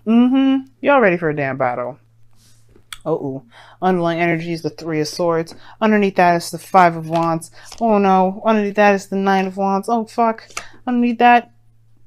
Y'all ready for a damn battle. Oh, underlying energy is the Three of Swords. Underneath that is the Five of Wands. Oh no. Underneath that is the Nine of Wands. Oh fuck. Underneath that,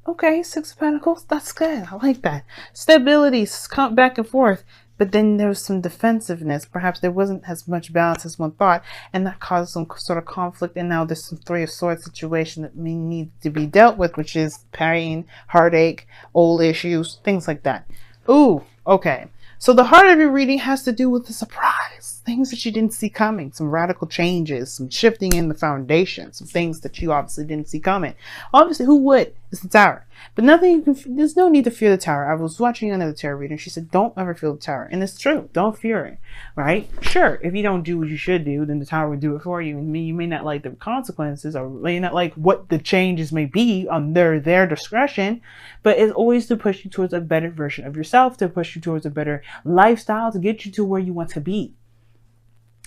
okay, Six of Pentacles. That's good. I like that. Stability, come back and forth. But then there was some defensiveness. Perhaps there wasn't as much balance as one thought, and that caused some sort of conflict. And now there's some Three of Swords situation that may need to be dealt with, which is pain, heartache, old issues, things like that. Ooh, okay. So the heart of your reading has to do with the surprise, things that you didn't see coming, some radical changes, some shifting in the foundation, some things that you obviously didn't see coming. Obviously, who would? It's the Tower. But there's no need to fear the Tower. I was watching another tarot reader and she said, don't ever fear the Tower. And it's true. Don't fear it, right? Sure, if you don't do what you should do, then the Tower will do it for you. And you may not like the consequences or may not like what the changes may be on their discretion, but it's always to push you towards a better version of yourself, to push you towards a better lifestyle, to get you to where you want to be.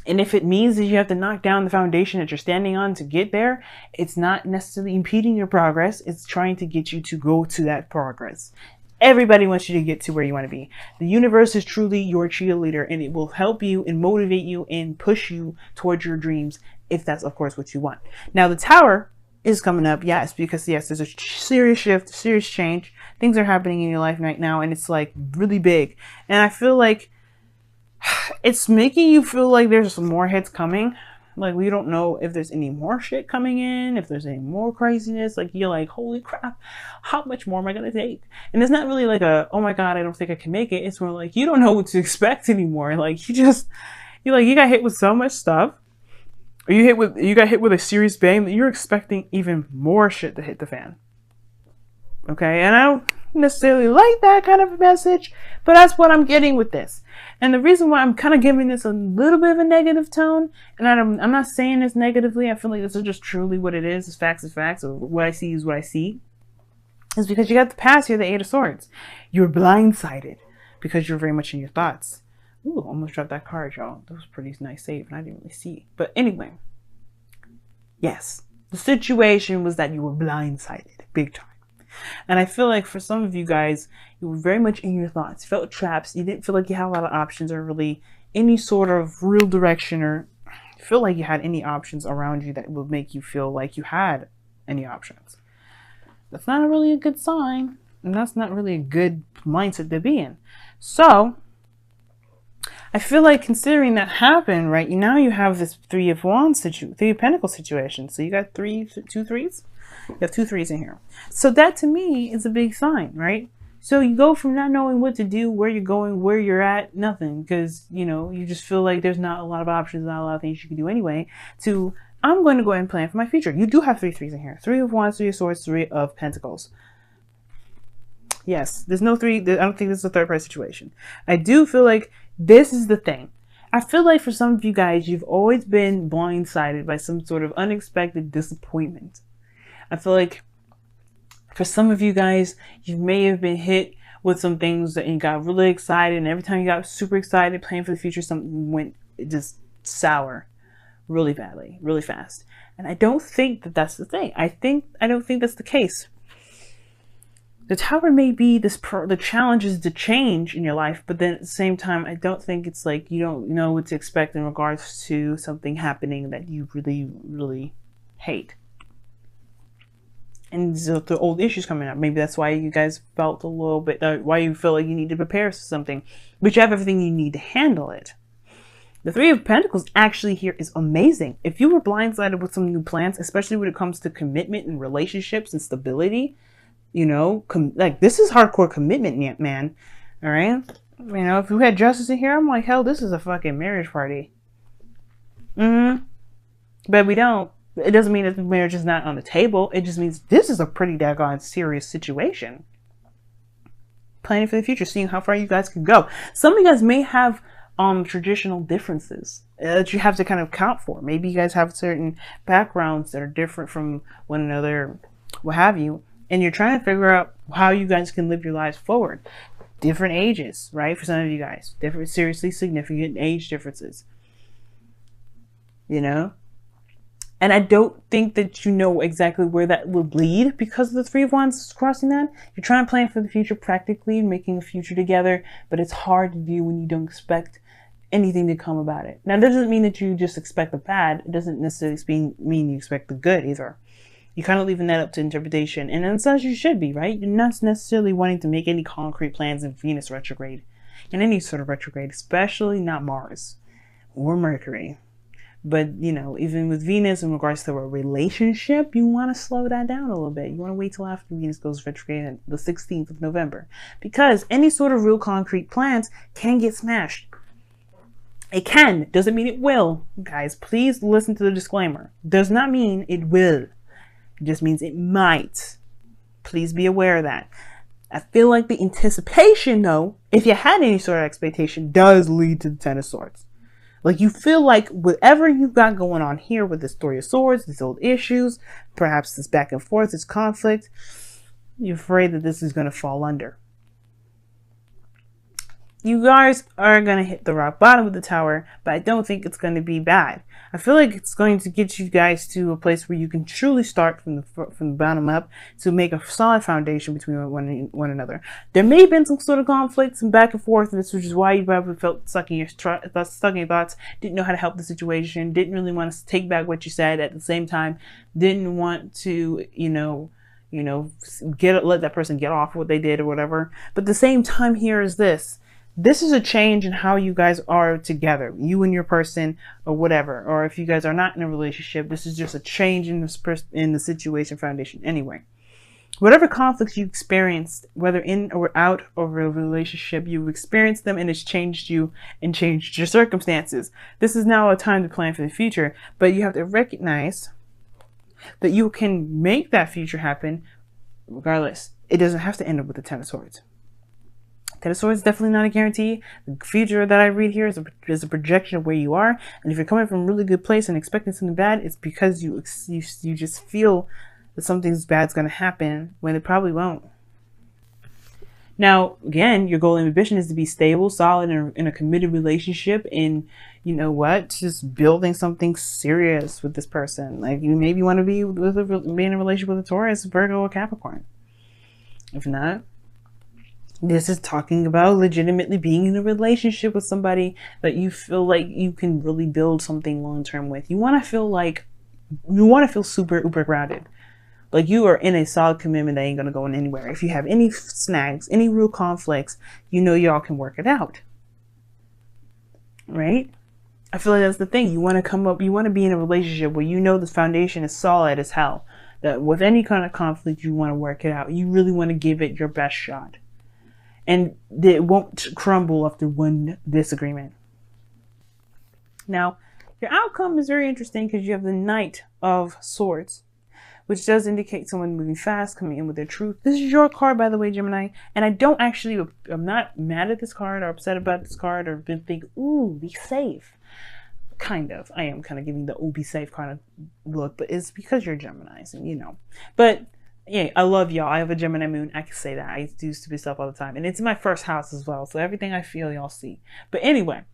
And if it means that you have to knock down the foundation that you're standing on to get there, it's not necessarily impeding your progress. It's trying to get you to go to that progress. Everybody wants you to get to where you want to be. The universe is truly your cheerleader, and it will help you and motivate you and push you towards your dreams, if that's, of course, what you want. Now, the Tower is coming up, yes, because, yes, there's a serious shift, serious change. Things are happening in your life right now, and it's, like, really big. And I feel like it's making you feel like there's some more hits coming. Like, we don't know if there's any more shit coming in, if there's any more craziness. Like, you're like, holy crap, how much more am I going to take? And it's not really like a, oh my God, I don't think I can make it. It's more like, you don't know what to expect anymore. Like, you got hit with so much stuff. Or you got hit with a serious bang that you're expecting even more shit to hit the fan. Okay, and I don't necessarily like that kind of a message, but that's what I'm getting with this. And the reason why I'm kind of giving this a little bit of a negative tone, and I'm not saying this negatively, I feel like this is just truly what it is facts, or what I see is what I see, is because you got the past here, the Eight of Swords. You're blindsided because you're very much in your thoughts. Ooh, almost dropped that card, y'all. That was a pretty nice save, and I didn't really see. But anyway, yes, the situation was that you were blindsided, big time. And I feel like for some of you guys, you were very much in your thoughts, felt traps. You didn't feel like you had a lot of options or really any sort of real direction, or feel like you had any options around you that would make you feel like you had any options. That's not really a good sign, and that's not really a good mindset to be in. So I feel like considering that happened, right, now you have this Three of Wands situation, Three of Pentacles situation. So you got two threes? You have two threes in here. So that to me is a big sign, right? So you go from not knowing what to do, where you're going, where you're at, nothing, because, you know, you just feel like there's not a lot of options, not a lot of things you can do anyway, to I'm going to go ahead and plan for my future. You do have three threes in here. Three of Wands, Three of Swords, Three of Pentacles. Yes, there's no three. I don't think this is a third party situation. I do feel like this is the thing. I feel like for some of you guys, you've always been blindsided by some sort of unexpected disappointment. I feel like for some of you guys, you may have been hit with some things that you got really excited, and every time you got super excited, planning for the future, something went just sour really badly, really fast. And I don't think that that's the thing. I don't think that's the case. The Tower may be the challenge is to change in your life, but then at the same time, I don't think it's like you don't know what to expect in regards to something happening that you really, really hate. And so the old issues coming up. Maybe that's why you guys felt a little bit, why you feel like you need to prepare for something, but you have everything you need to handle it. The Three of Pentacles actually here is amazing. If you were blindsided with some new plans, especially when it comes to commitment and relationships and stability, you know, like this is hardcore commitment, man. All right. You know, if we had justice in here, I'm like, hell, this is a fucking marriage party. But we don't. It doesn't mean that the marriage is not on the table. It just means this is a pretty daggone serious situation. Planning for the future, seeing how far you guys can go. Some of you guys may have traditional differences that you have to kind of account for. Maybe you guys have certain backgrounds that are different from one another, what have you, and you're trying to figure out how you guys can live your lives forward. Different ages, right? For some of you guys, different, seriously significant age differences. You know? And I don't think that you know exactly where that would lead because of the Three of Wands crossing that. You're trying to plan for the future practically, making a future together, but it's hard to do when you don't expect anything to come about it. Now, that doesn't mean that you just expect the bad. It doesn't necessarily mean you expect the good either. You're kind of leaving that up to interpretation. And in such you should be, right? You're not necessarily wanting to make any concrete plans in Venus retrograde. In any sort of retrograde, especially not Mars or Mercury. But, you know, even with Venus in regards to a relationship, you want to slow that down a little bit. You want to wait till after Venus goes retrograde on the 16th of November. Because any sort of real concrete plans can get smashed. It can. Doesn't mean it will. Guys, please listen to the disclaimer. Does not mean it will. It just means it might. Please be aware of that. I feel like the anticipation, though, if you had any sort of expectation, does lead to the Ten of Swords. Like, you feel like whatever you've got going on here with this Three of Swords, these old issues, perhaps this back and forth, this conflict, you're afraid that this is going to fall under. You guys are going to hit the rock bottom of the tower, but I don't think it's going to be bad. I feel like it's going to get you guys to a place where you can truly start from the bottom up to make a solid foundation between one another. There may have been some sort of conflicts and back and forth, which is why you probably felt stuck in your thoughts, didn't know how to help the situation, didn't really want to take back what you said, at the same time didn't want to, let that person get off what they did or whatever. But at the same time, here is this. This is a change in how you guys are together, you and your person or whatever. Or if you guys are not in a relationship, this is just a change in the situation foundation. Anyway, whatever conflicts you experienced, whether in or out of a relationship, you've experienced them and it's changed you and changed your circumstances. This is now a time to plan for the future, but you have to recognize that you can make that future happen regardless. It doesn't have to end up with the Ten of Swords. Ten of Swords is definitely not a guarantee. The future that I read here is a projection of where you are. And if you're coming from a really good place and expecting something bad, it's because you just feel that something bad's going to happen when it probably won't. Now, again, your goal and ambition is to be stable, solid, in a committed relationship, and you know what? Just building something serious with this person. Like, you maybe want to be in a relationship with a Taurus, Virgo, or Capricorn. If not, this is talking about legitimately being in a relationship with somebody that you feel like you can really build something long-term with. You want to feel super uber grounded. Like you are in a solid commitment that ain't going to go anywhere. If you have any snags, any real conflicts, you know y'all can work it out. Right? I feel like that's the thing. You want to be in a relationship where you know the foundation is solid as hell. That with any kind of conflict, you want to work it out. You really want to give it your best shot. And it won't crumble after one disagreement. Now, your outcome is very interesting because you have the Knight of Swords, which does indicate someone moving fast, coming in with their truth. This is your card, by the way, Gemini. And I'm not mad at this card or upset about this card or been thinking, ooh, be safe. Kind of. I am kind of giving the ooh, be safe kind of look, but it's because you're Geminis and you know. But yeah, I love y'all. I have a Gemini moon. I can say that. I do stupid stuff all the time. And it's in my first house as well. So everything I feel, y'all see. But anyway,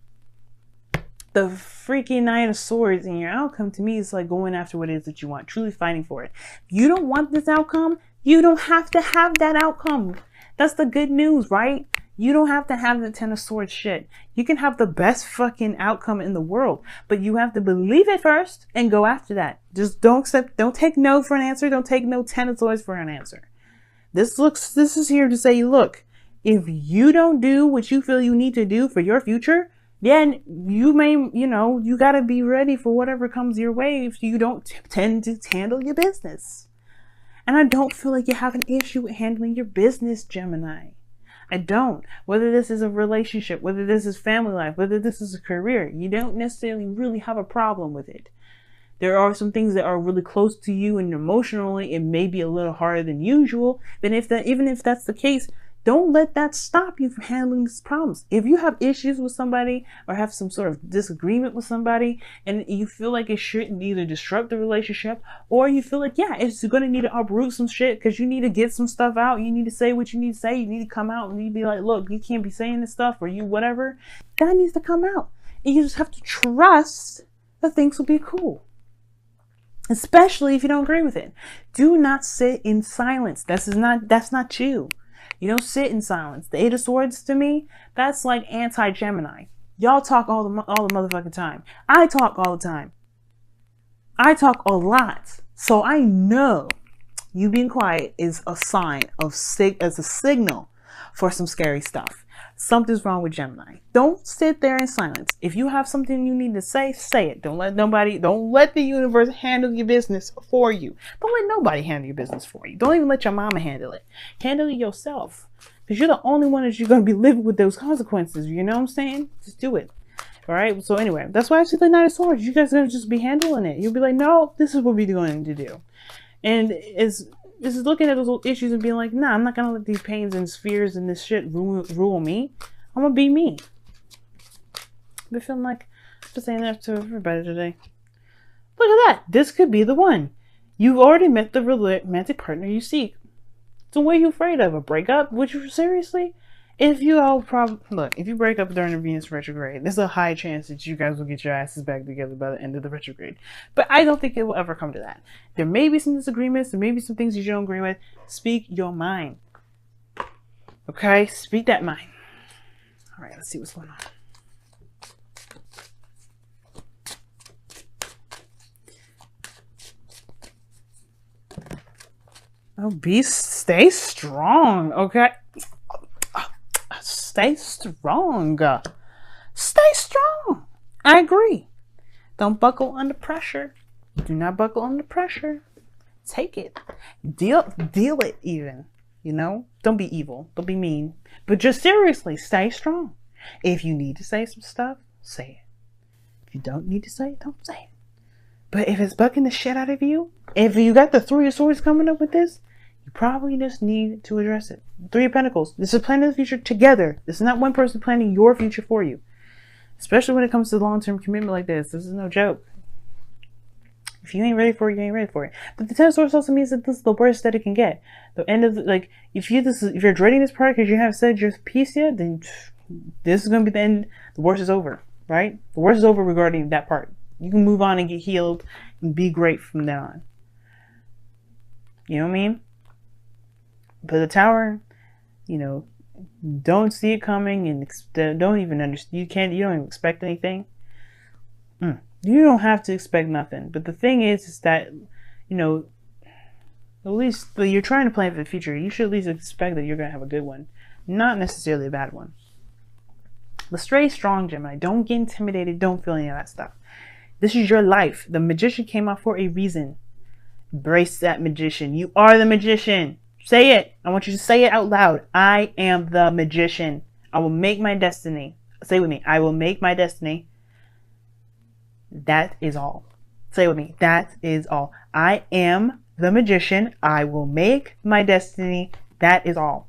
the freaking Knight of Swords in your outcome to me is like going after what it is that you want. Truly fighting for it. If you don't want this outcome, you don't have to have that outcome. That's the good news, right? You don't have to have the Ten of Swords shit. You can have the best fucking outcome in the world, but you have to believe it first and go after that. Just don't take no for an answer. Don't take no Ten of Swords for an answer. This is here to say, look, if you don't do what you feel you need to do for your future, then you may, you got to be ready for whatever comes your way if you don't tend to handle your business. And I don't feel like you have an issue with handling your business, Gemini. I don't. Whether this is a relationship, whether this is family life, whether this is a career, you don't necessarily really have a problem with it. There are some things that are really close to you and emotionally it may be a little harder than usual. Then even if that's the case, don't let that stop you from handling these problems. If you have issues with somebody or have some sort of disagreement with somebody and you feel like it shouldn't either disrupt the relationship or you feel like, yeah, it's going to need to uproot some shit because you need to get some stuff out. You need to say what you need to say. You need to come out and you need to be like, look, you can't be saying this stuff or you whatever. That needs to come out. And you just have to trust that things will be cool. especially if you don't agree with it. Do not sit in silence. That's not you. You don't sit in silence. The Eight of Swords to me, that's like anti-Gemini. Y'all talk all the motherfucking time. I talk all the time. I talk a lot. So I know you being quiet is a sign of as a signal for some scary stuff. Something's wrong with Gemini. Don't sit there in silence. If you have something you need to say it. Don't let the universe handle your business for you. Don't let nobody handle your business for you. Don't even let your mama handle it. Handle it yourself. Because you're the only one that you're going to be living with those consequences. You know what I'm saying? Just do it. All right. So anyway, that's why I see the Knight of Swords. You guys are going to just be handling it. You'll be like, no, this is what we're going to do. And it's looking at those issues and being like, nah, I'm not going to let these pains and fears and this shit rule me. I'm going to be me. I've feeling like I'm saying that to everybody today. Look at that. This could be the one. You've already met the romantic partner you seek. So what are you afraid of? A breakup? Would you seriously? If you if you break up during the Venus retrograde, there's a high chance that you guys will get your asses back together by the end of the retrograde. But I don't think it will ever come to that. There may be some disagreements. There may be some things you don't agree with. Speak your mind. Okay? Speak that mind. All right, let's see what's going on. Oh, stay strong, okay? Stay strong. Stay strong. I agree. Don't buckle under pressure. Do not buckle under pressure. Take it. Deal it even. You know? Don't be evil. Don't be mean. But just seriously, stay strong. If you need to say some stuff, say it. If you don't need to say it, don't say it. But if it's bucking the shit out of you, if you got the Three of Swords coming up with this, you probably just need to address it. Three of Pentacles. This is planning the future together. This is not one person planning your future for you. Especially when it comes to long-term commitment like this. This is no joke. If you ain't ready for it, you ain't ready for it. But the Ten of Swords also means that this is the worst that it can get. The end of if you're dreading this part because you haven't said your piece yet, then this is gonna be the end. The worst is over, right? The worst is over regarding that part. You can move on and get healed and be great from then on. You know what I mean? But the Tower, you know, don't see it coming and don't even understand. You don't even expect anything. You don't have to expect nothing. But the thing is that, you know, at least you're trying to plan for the future. You should at least expect that you're going to have a good one, not necessarily a bad one. But stay strong, Gemini. Don't get intimidated. Don't feel any of that stuff. This is your life. The Magician came out for a reason. Embrace that Magician. You are the Magician. Say it. I want you to say it out loud. I am the Magician. I will make my destiny. Say it with me. I will make my destiny. That is all. Say it with me. That is all. I am the Magician. I will make my destiny. That is all.